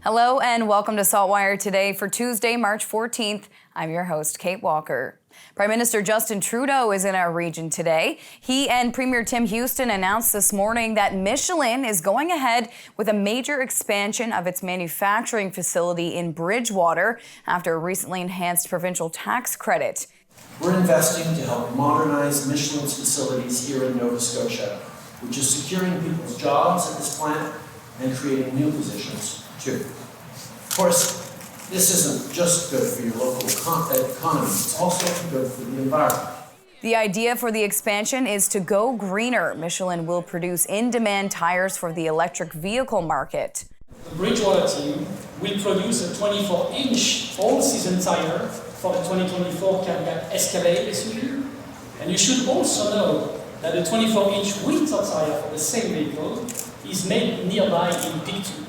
Hello and welcome to SaltWire today for Tuesday, March 14th. I'm your host, Kate Walker. Prime Minister Justin Trudeau is in our region today. He and Premier Tim Houston announced this morning that Michelin is going ahead with a major expansion of its manufacturing facility in Bridgewater after a recently enhanced provincial tax credit. We're investing to help modernize Michelin's facilities here in Nova Scotia, which is securing people's jobs at this plant and creating new positions too. Of course, this isn't just good for your local economy, it's also good for the environment. The idea for the expansion is to go greener. Michelin will produce in-demand tires for the electric vehicle market. The Bridgewater team will produce a 24-inch all-season tire for the 2024 Cadillac Escalade SUV. And you should also know that the 24-inch winter tire for the same vehicle is made nearby in Pictou.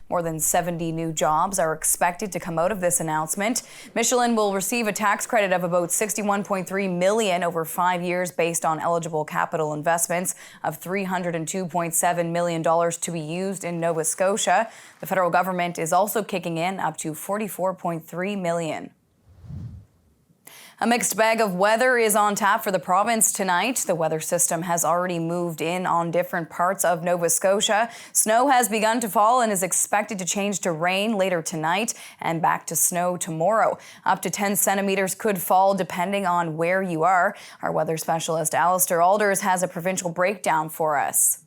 More than 70 new jobs are expected to come out of this announcement. Michelin will receive a tax credit of about $61.3 million over 5 years based on eligible capital investments of $302.7 million to be used in Nova Scotia. The federal government is also kicking in up to $44.3 million. A mixed bag of weather is on tap for the province tonight. The weather system has already moved in on different parts of Nova Scotia. Snow has begun to fall and is expected to change to rain later tonight and back to snow tomorrow. Up to 10 centimeters could fall depending on where you are. Our weather specialist Alistair Alders has a provincial breakdown for us.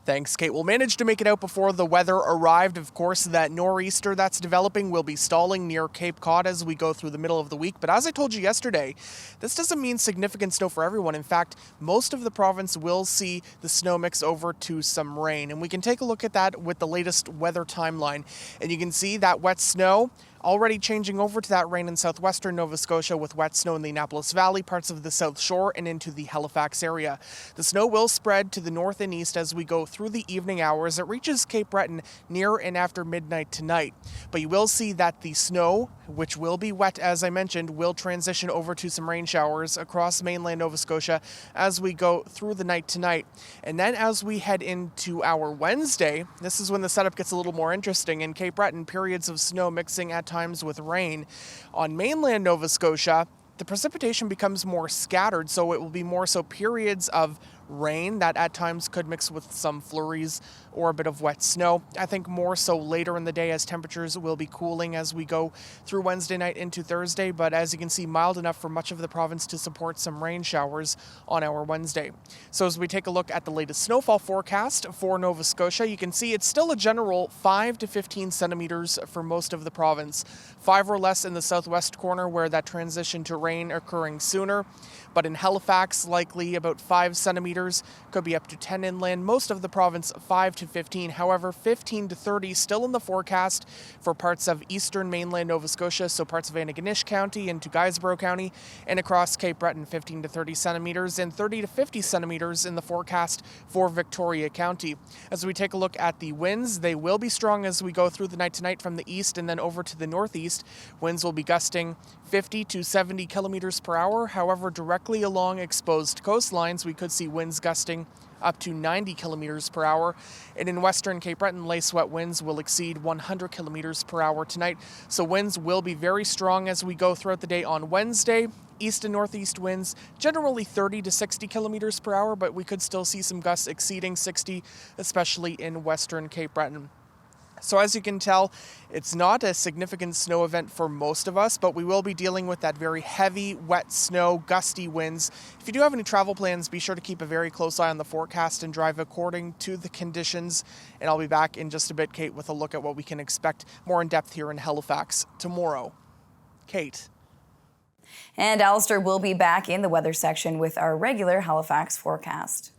Thanks, Kate. We'll manage to make it out before the weather arrived. Of course, that nor'easter that's developing will be stalling near Cape Cod as we go through the middle of the week. But as I told you yesterday, this doesn't mean significant snow for everyone. In fact, most of the province will see the snow mix over to some rain. And we can take a look at that with the latest weather timeline. And you can see that wet snow already changing over to that rain in southwestern Nova Scotia with wet snow in the Annapolis Valley, parts of the South Shore, and into the Halifax area. The snow will spread to the north and east as we go through the evening hours. It reaches Cape Breton near and after midnight tonight. But you will see that the snow, which will be wet as I mentioned, will transition over to some rain showers across mainland Nova Scotia as we go through the night tonight. And then as we head into our Wednesday, this is when the setup gets a little more interesting. In Cape Breton, periods of snow mixing at times with rain. On mainland Nova Scotia, the precipitation becomes more scattered, so it will be more so periods of rain that at times could mix with some flurries or a bit of wet snow. I think more so later in the day as temperatures will be cooling as we go through Wednesday night into Thursday, but as you can see, mild enough for much of the province to support some rain showers on our Wednesday. So as we take a look at the latest snowfall forecast for Nova Scotia, you can see it's still a general 5 to 15 centimeters for most of the province. 5 or less in the southwest corner where that transition to rain occurring sooner. But in Halifax, likely about 5 centimeters, could be up to 10 inland. Most of the province, 5 to 15. However, 15 to 30 still in the forecast for parts of eastern mainland Nova Scotia, so parts of Antigonish County into Guysborough County, and across Cape Breton, 15 to 30 centimeters, and 30 to 50 centimeters in the forecast for Victoria County. As we take a look at the winds, they will be strong as we go through the night tonight from the east and then over to the northeast. Winds will be gusting 50 to 70 kilometers per hour. However, directly along exposed coastlines, we could see winds gusting up to 90 kilometers per hour. And in western Cape Breton, lay sweat winds will exceed 100 kilometers per hour tonight. So winds will be very strong as we go throughout the day on Wednesday. East and northeast winds generally 30 to 60 kilometers per hour, but we could still see some gusts exceeding 60, especially in western Cape Breton. So as you can tell, it's not a significant snow event for most of us, but we will be dealing with that very heavy, wet snow, gusty winds. If you do have any travel plans, be sure to keep a very close eye on the forecast and drive according to the conditions. And I'll be back in just a bit, Kate, with a look at what we can expect more in depth here in Halifax tomorrow. Kate. And Alistair will be back in the weather section with our regular Halifax forecast.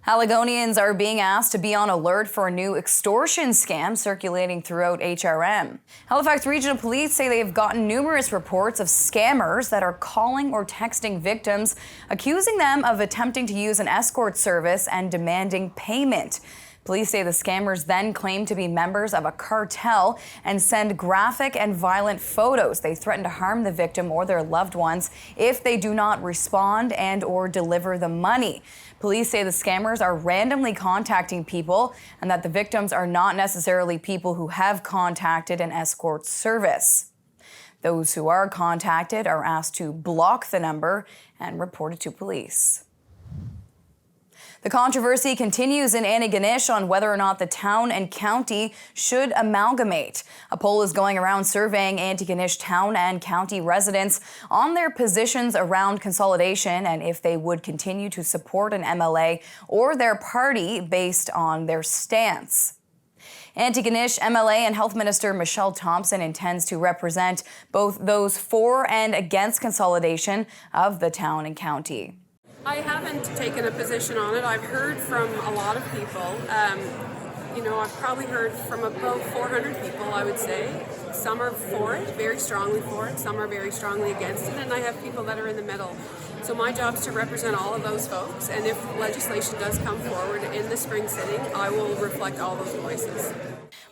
Haligonians are being asked to be on alert for a new extortion scam circulating throughout HRM. Halifax Regional Police say they have gotten numerous reports of scammers that are calling or texting victims, accusing them of attempting to use an escort service and demanding payment. Police say the scammers then claim to be members of a cartel and send graphic and violent photos. They threaten to harm the victim or their loved ones if they do not respond and or deliver the money. Police say the scammers are randomly contacting people and that the victims are not necessarily people who have contacted an escort service. Those who are contacted are asked to block the number and report it to police. The controversy continues in Antigonish on whether or not the town and county should amalgamate. A poll is going around surveying Antigonish town and county residents on their positions around consolidation and if they would continue to support an MLA or their party based on their stance. Antigonish MLA and Health Minister Michelle Thompson intends to represent both those for and against consolidation of the town and county. I haven't taken a position on it. I've heard from a lot of people. I've probably heard from about 400 people, I would say. Some are for it, very strongly for it. Some are very strongly against it. And I have people that are in the middle. So my job is to represent all of those folks. And if legislation does come forward in the spring sitting, I will reflect all those voices.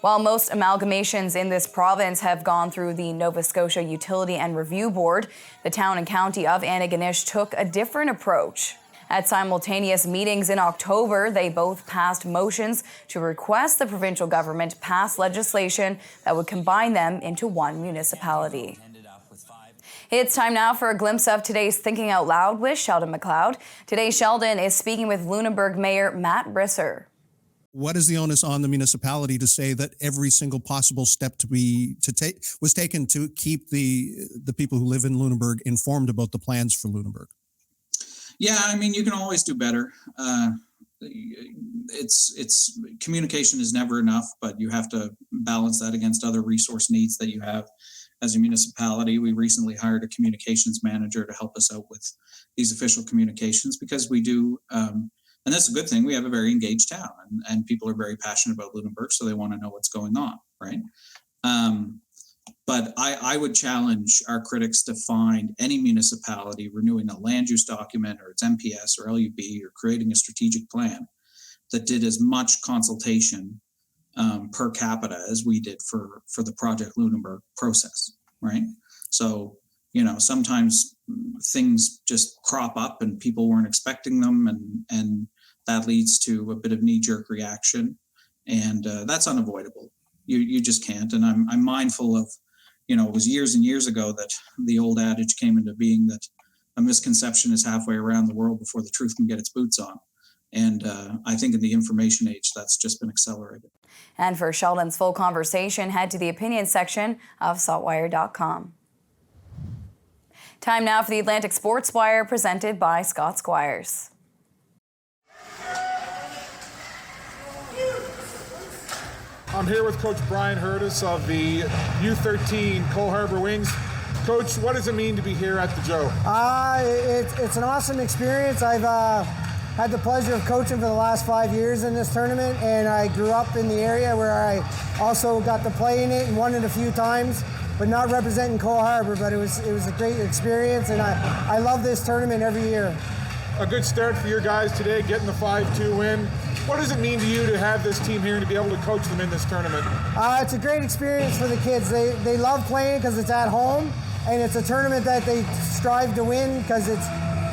While most amalgamations in this province have gone through the Nova Scotia Utility and Review Board, the town and county of Antigonish took a different approach. At simultaneous meetings in October, they both passed motions to request the provincial government pass legislation that would combine them into one municipality. It's time now for a glimpse of today's Thinking Out Loud with Sheldon McLeod. Today, Sheldon is speaking with Lunenburg Mayor Matt Risser. What is the onus on the municipality to say that every single possible step was taken to keep the people who live in Lunenburg informed about the plans for Lunenburg? Yeah, I mean, you can always do better. It's communication is never enough, but you have to balance that against other resource needs that you have as a municipality. We recently hired a communications manager to help us out with these official communications because we do. And that's a good thing. We have a very engaged town and people are very passionate about Lunenburg, so they want to know what's going on, right? But I would challenge our critics to find any municipality renewing a land use document or its MPS or LUB or creating a strategic plan that did as much consultation per capita as we did for the Project Lunenburg process, right? So, sometimes things just crop up and people weren't expecting them and that leads to a bit of knee-jerk reaction, and that's unavoidable. You just can't. And I'm mindful of, it was years and years ago that the old adage came into being that a misconception is halfway around the world before the truth can get its boots on. And I think in the information age, that's just been accelerated. And for Sheldon's full conversation, head to the opinion section of SaltWire.com. Time now for the Atlantic Sports Wire, presented by Scott Squires. I'm here with Coach Brian Hurtis of the U13 Cole Harbour Wings. Coach, what does it mean to be here at the Joe? It's an awesome experience. I've had the pleasure of coaching for the last 5 years in this tournament, and I grew up in the area where I also got to play in it and won it a few times, but not representing Cole Harbour, but it was a great experience, and I love this tournament every year. A good start for your guys today, getting the 5-2 win. What does it mean to you to have this team here and to be able to coach them in this tournament? It's a great experience for the kids. They love playing because it's at home, and it's a tournament that they strive to win because it's,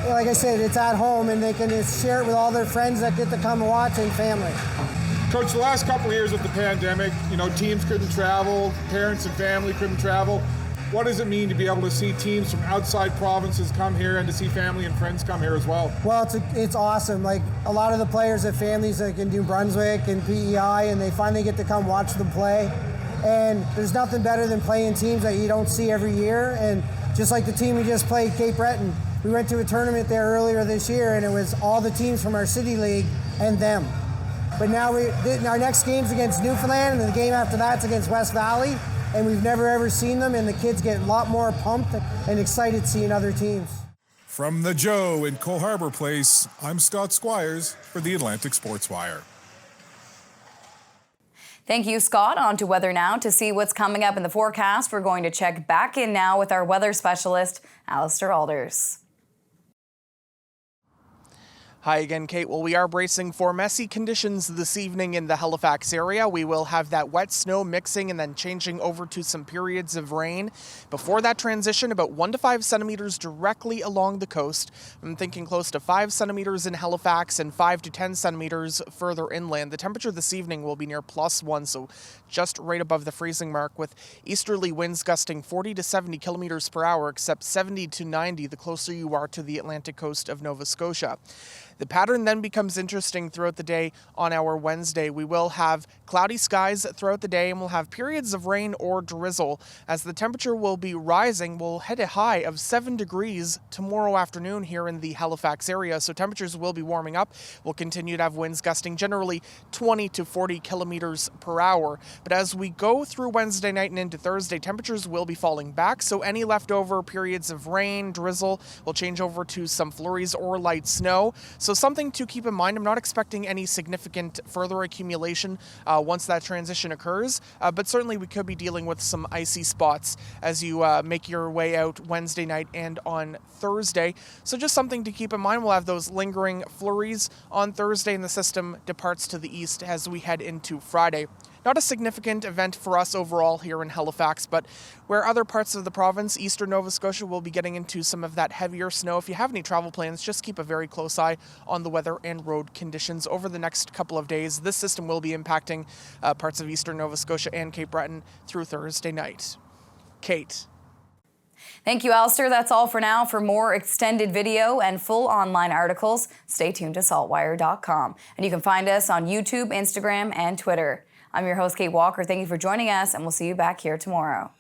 like I said, it's at home, and they can just share it with all their friends that get to come and watch and family. Coach, the last couple of years with the pandemic, teams couldn't travel, parents and family couldn't travel. What does it mean to be able to see teams from outside provinces come here and to see family and friends come here as well? Well, it's awesome. Like, a lot of the players have families like in New Brunswick and PEI, and they finally get to come watch them play. And there's nothing better than playing teams that you don't see every year. And just like the team we just played, Cape Breton, we went to a tournament there earlier this year, and it was all the teams from our city league and them. But now our next game's against Newfoundland, and the game after that's against West Valley. And we've never ever seen them, and the kids get a lot more pumped and excited seeing other teams. From the Joe in Cole Harbour Place, I'm Scott Squires for the Atlantic Sports Wire. Thank you, Scott. On to weather now. To see what's coming up in the forecast, we're going to check back in now with our weather specialist, Alistair Alders. Hi again, Kate. Well, we are bracing for messy conditions this evening in the Halifax area. We will have that wet snow mixing and then changing over to some periods of rain. Before that transition, about 1 to 5 centimeters directly along the coast. I'm thinking close to 5 centimeters in Halifax and 5 to 10 centimeters further inland. The temperature this evening will be near +1, so just right above the freezing mark, with easterly winds gusting 40 to 70 kilometers per hour, except 70 to 90 the closer you are to the Atlantic coast of Nova Scotia. The pattern then becomes interesting throughout the day on our Wednesday. We will have cloudy skies throughout the day and we'll have periods of rain or drizzle. As the temperature will be rising, we'll hit a high of 7 degrees tomorrow afternoon here in the Halifax area. So temperatures will be warming up. We'll continue to have winds gusting generally 20 to 40 kilometers per hour. But as we go through Wednesday night and into Thursday, temperatures will be falling back. So any leftover periods of rain, drizzle will change over to some flurries or light snow. So something to keep in mind. I'm not expecting any significant further accumulation once that transition occurs, but certainly we could be dealing with some icy spots as you make your way out Wednesday night and on Thursday. So just something to keep in mind. We'll have those lingering flurries on Thursday and the system departs to the east as we head into Friday. Not a significant event for us overall here in Halifax, but where other parts of the province, eastern Nova Scotia, will be getting into some of that heavier snow. If you have any travel plans, just keep a very close eye on the weather and road conditions over the next couple of days. This system will be impacting parts of eastern Nova Scotia and Cape Breton through Thursday night. Kate. Thank you, Alistair. That's all for now. For more extended video and full online articles, stay tuned to SaltWire.com. And you can find us on YouTube, Instagram, and Twitter. I'm your host, Kate Walker. Thank you for joining us, and we'll see you back here tomorrow.